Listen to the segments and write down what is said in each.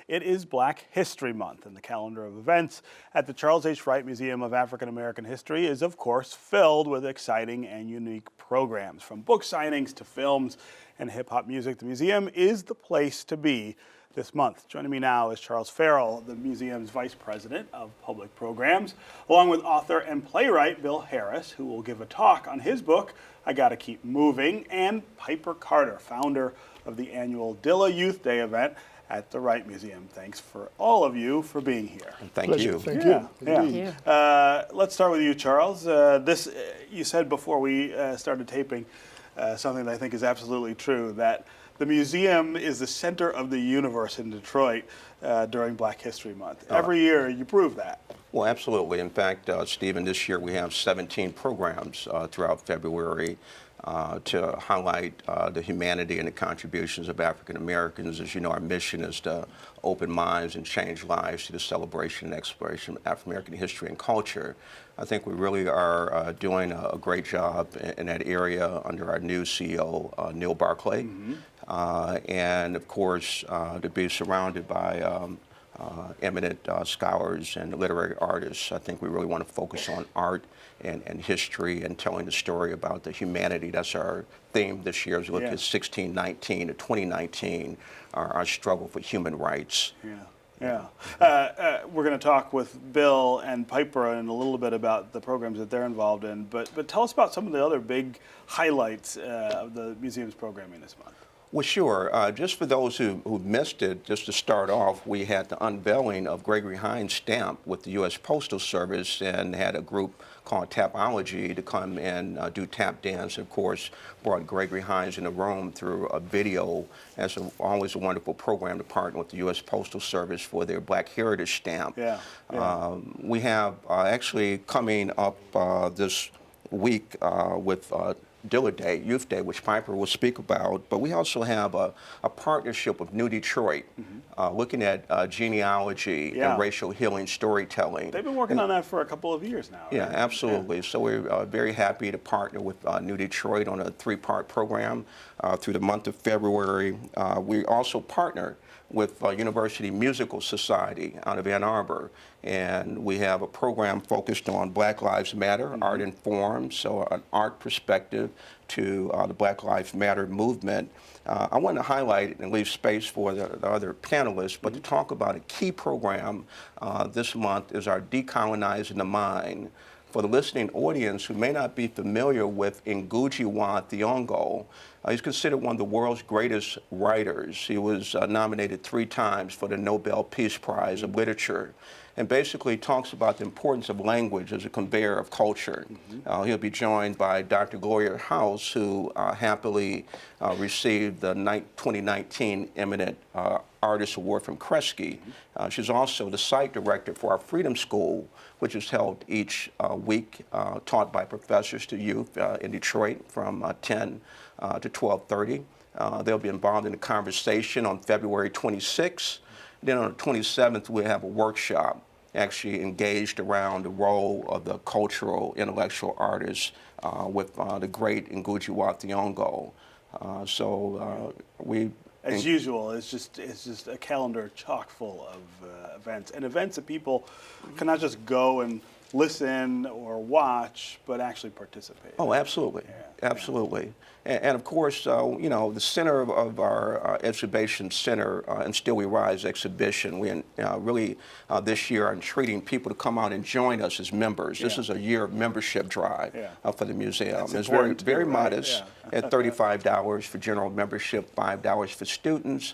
It is Black History Month, and the calendar of events at the Charles Wright Museum of African American History is, of course, filled with exciting and unique programs. From book signings to films and hip-hop music, the museum is the place to be this month. Joining me now is Charles Ferrell, the museum's Vice President of Public Programs, along with author and playwright Bill Harris, who will give a talk on his book, I Gotta Keep Moving, and Piper Carter, founder of the annual Dilla Youth Day event at the Wright Museum. Thanks for all of you for being here. Thank you. Thank you. Thank you. Let's start with you, Charles. You said before we started taping something that I think is absolutely true, that the museum is the center of the universe in Detroit during Black History Month. Every year you prove that. Well, absolutely. In fact, Stephen, this year we have 17 programs throughout February to highlight the humanity and the contributions of African Americans. As you know, our mission is to open minds and change lives through the celebration and exploration of African American history and culture. I think we really are doing a great job in that area under our new CEO, Neil Barclay. And of course, to be surrounded by eminent scholars and literary artists. I think we really want to focus on art and history and telling the story about the humanity. That's our theme this year as we look at 1619 to 2019, our struggle for human rights. We're going to talk with Bill and Piper in a little bit about the programs that they're involved in, but tell us about some of the other big highlights of the museum's programming this month. Well, sure. Just for those who missed it, just to start off, we had the unveiling of Gregory Hines' stamp with the U.S. Postal Service and had a group called Tapology to come and do tap dance. Of course, brought Gregory Hines in the room through a video. That's always a wonderful program to partner with the U.S. Postal Service for their Black Heritage stamp. We have actually coming up this week with Dilla Day, Youth Day, which Piper will speak about, but we also have a partnership with New Detroit, looking at genealogy and racial healing storytelling. They've been working on that for a couple of years now. Yeah, right? absolutely. So we're very happy to partner with New Detroit on a 3-part program through the month of February. We also partner with University Musical Society out of Ann Arbor, and we have a program focused on Black Lives Matter, Art Informed, so an art perspective to the Black Lives Matter movement. I want to highlight and leave space for the other panelists, but to talk about a key program this month is our Decolonizing the Mind. For the listening audience who may not be familiar with Ngugi wa Thiong'o, he's considered one of the world's greatest writers. He was nominated 3 times for the Nobel Peace Prize of Literature, and basically talks about the importance of language as a conveyor of culture. He'll be joined by Dr. Gloria House, who happily received the 2019 Eminent Artist Award from Kresge. She's also the site director for our Freedom School, which is held each week, taught by professors to youth in Detroit from 10 to 12:30. They'll be involved in a conversation on February 26th. Then on the 27th, we'll have a workshop actually engaged around the role of the cultural intellectual artists with the great Ngugi wa Thiong'o. As usual, it's just a calendar chock full of events that people cannot just go and listen or watch, but actually participate. Oh, absolutely, absolutely. And of course, you know, the center of our exhibition center and Still We Rise exhibition, we really this year are treating people to come out and join us as members. This is a year of membership drive for the museum. It's very modest at $35 for general membership, $5 for students.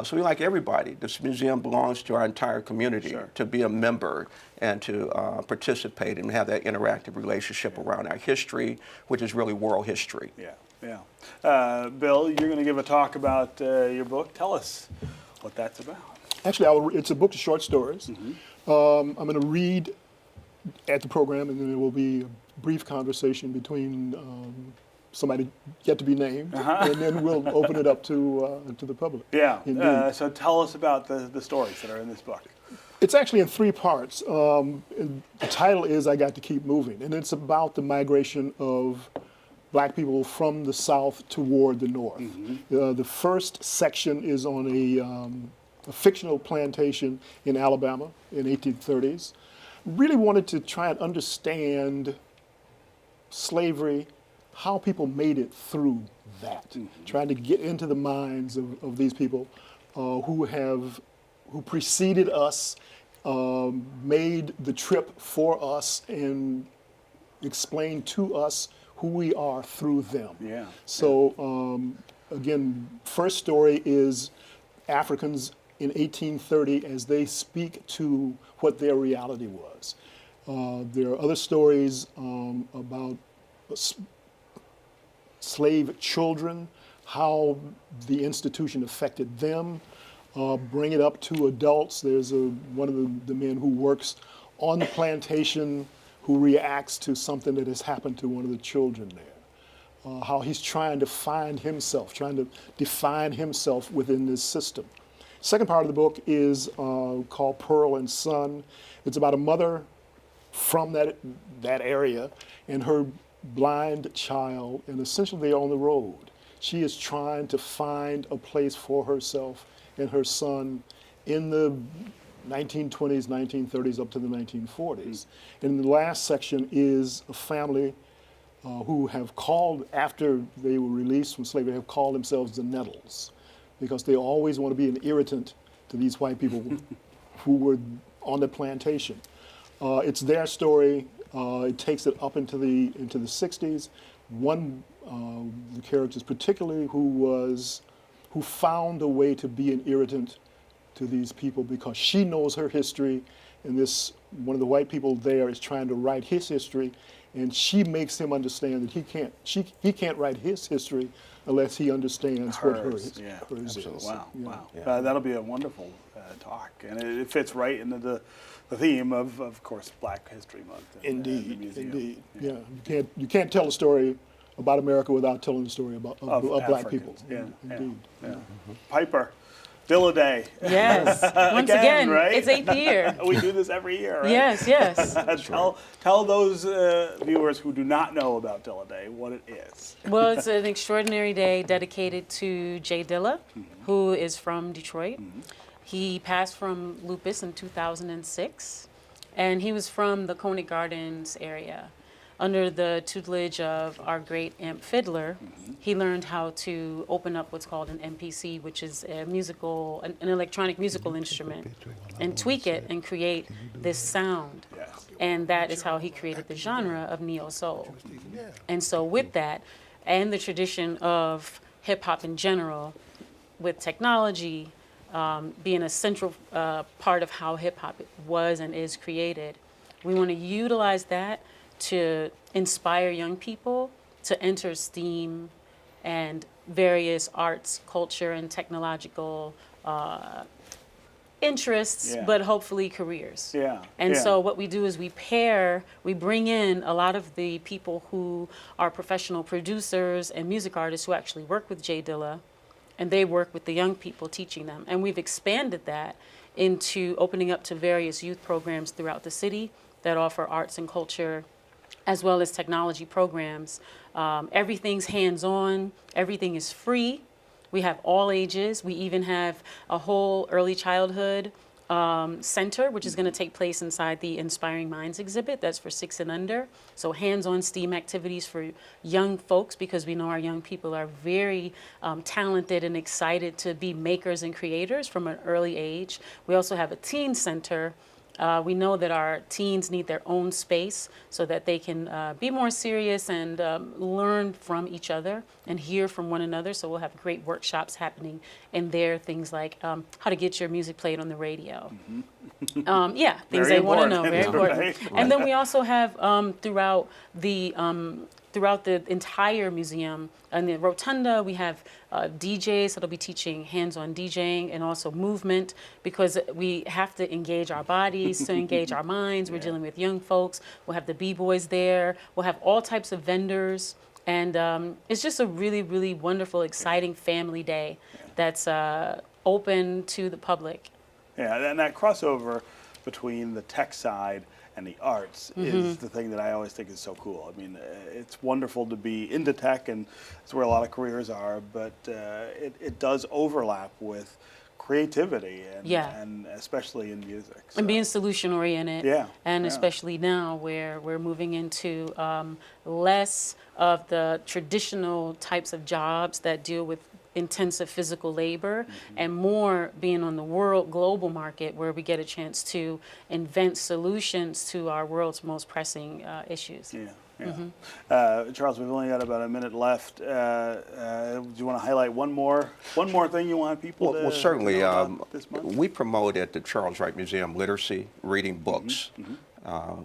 So we like everybody. This museum belongs to our entire community to be a member and to participate and have that interactive relationship around our history, which is really world history. Bill, you're going to give a talk about your book. Tell us what that's about. Actually, it's a book of short stories. I'm going to read at the program, and then there will be a brief conversation between somebody yet to be named, and then we'll open it up to the public. So tell us about the stories that are in this book. It's actually in 3 parts. The title is I Got to Keep Moving, and it's about the migration of Black people from the South toward the North. The first section is on a fictional plantation in Alabama in 1830s. Really wanted to try and understand slavery, how people made it through that. Trying to get into the minds of these people who preceded us, made the trip for us, and explained to us who we are through them. Yeah. So again, first story is Africans in 1830 as they speak to what their reality was. There are other stories about slave children, how the institution affected them. Bring it up to adults. There's one of the men who works on the plantation who reacts to something that has happened to one of the children there. How he's trying to find himself, trying to define himself within this system. Second part of the book is called Pearl and Son. It's about a mother from that area and her blind child, and essentially they're on the road. She is trying to find a place for herself and her son in the 1920s, 1930s, up to the 1940s. And the last section is a family who have called, after they were released from slavery, have called themselves the Nettles, because they always want to be an irritant to these white people who were on the plantation. It's their story. It takes it up into the 60s. One of the characters particularly who found a way to be an irritant to these people because she knows her history, and one of the white people there is trying to write his history, and she makes him understand that he can't write his history unless he understands what hers is. Wow, Yeah. wow. Yeah. That'll be a wonderful talk, and it fits right into the theme of course, Black History Month. And the museum. Indeed. Yeah, you can't tell a story about America without telling the story of Black people. Yeah, Indeed. yeah. Piper, Dilla Day. Yes. Once again, right? it's 8th year. We do this every year, right? Yes, yes. Tell those viewers who do not know about Dilla Day what it is. Well, it's an extraordinary day dedicated to Jay Dilla, who is from Detroit. He passed from lupus in 2006, and he was from the Coney Gardens area. Under the tutelage of our great amp fiddler, he learned how to open up what's called an MPC, which is an electronic musical instrument, and tweak it and create this sound. Yes. And that is how he created the genre of neo soul. And so with that, and the tradition of hip hop in general, with technology being a central part of how hip hop was and is created, we want to utilize that to inspire young people to enter STEAM and various arts, culture, and technological interests, but hopefully careers. Yeah. And yeah. so what we do is we bring in a lot of the people who are professional producers and music artists who actually work with Jay Dilla, and they work with the young people teaching them. And we've expanded that into opening up to various youth programs throughout the city that offer arts and culture, as well as technology programs. Everything's hands-on, everything is free. We have all ages. We even have a whole early childhood center, which is going to take place inside the Inspiring Minds exhibit. That's for 6 and under. So hands-on STEAM activities for young folks, because we know our young people are very talented and excited to be makers and creators from an early age. We also have a teen center. We know that our teens need their own space so that they can be more serious and learn from each other and hear from one another. So we'll have great workshops happening in there, things like how to get your music played on the radio. Yeah, things Very they want to know, important. very important. Right. And then we also have throughout the entire museum, in the rotunda, we have DJs that'll be teaching hands-on DJing and also movement, because we have to engage our bodies to engage our minds. We're dealing with young folks. We'll have the B-boys there. We'll have all types of vendors. And it's just a really, really wonderful, exciting family day that's open to the public. Yeah, and that crossover between the tech side and the arts is the thing that I always think is so cool. I mean, it's wonderful to be into tech, and it's where a lot of careers are, but it does overlap with creativity and, Yeah. and especially in music. And So, being solution oriented. Yeah, And yeah. especially now where we're moving into less of the traditional types of jobs that deal with intensive physical labor and more being on the global market where we get a chance to invent solutions to our world's most pressing issues. Yeah, yeah. Charles, we've only got about a minute left. Do you want to highlight one more thing you want people to Well, certainly. know about this month? We promote at the Charles Wright Museum literacy, reading books,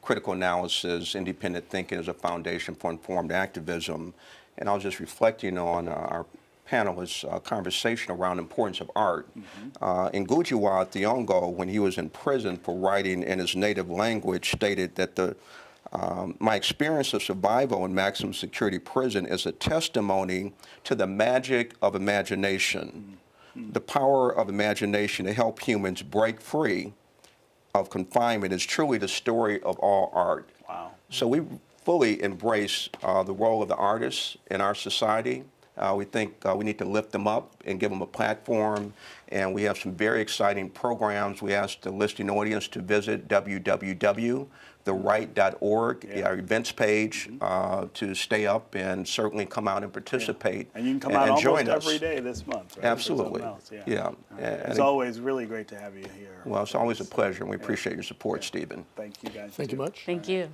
critical analysis, independent thinking as a foundation for informed activism. And I was just reflecting on our panelists' conversation around the importance of art. Ngugiwa Thiong'o, when he was in prison for writing in his native language, stated that my experience of survival in maximum security prison is a testimony to the magic of imagination, the power of imagination to help humans break free of confinement is truly the story of all art. Wow. So we fully embrace the role of the artists in our society. We think we need to lift them up and give them a platform, and we have some very exciting programs. We ask the listening audience to visit www.thewright.org, our events page, to stay up and certainly come out and participate. And you can come out almost join us. every day this month, right? Absolutely. For something else, Yeah. It's always really great to have you here. Well, it's always a pleasure, and we appreciate your support, Stephen. Thank you guys. Thank you much. Thank you.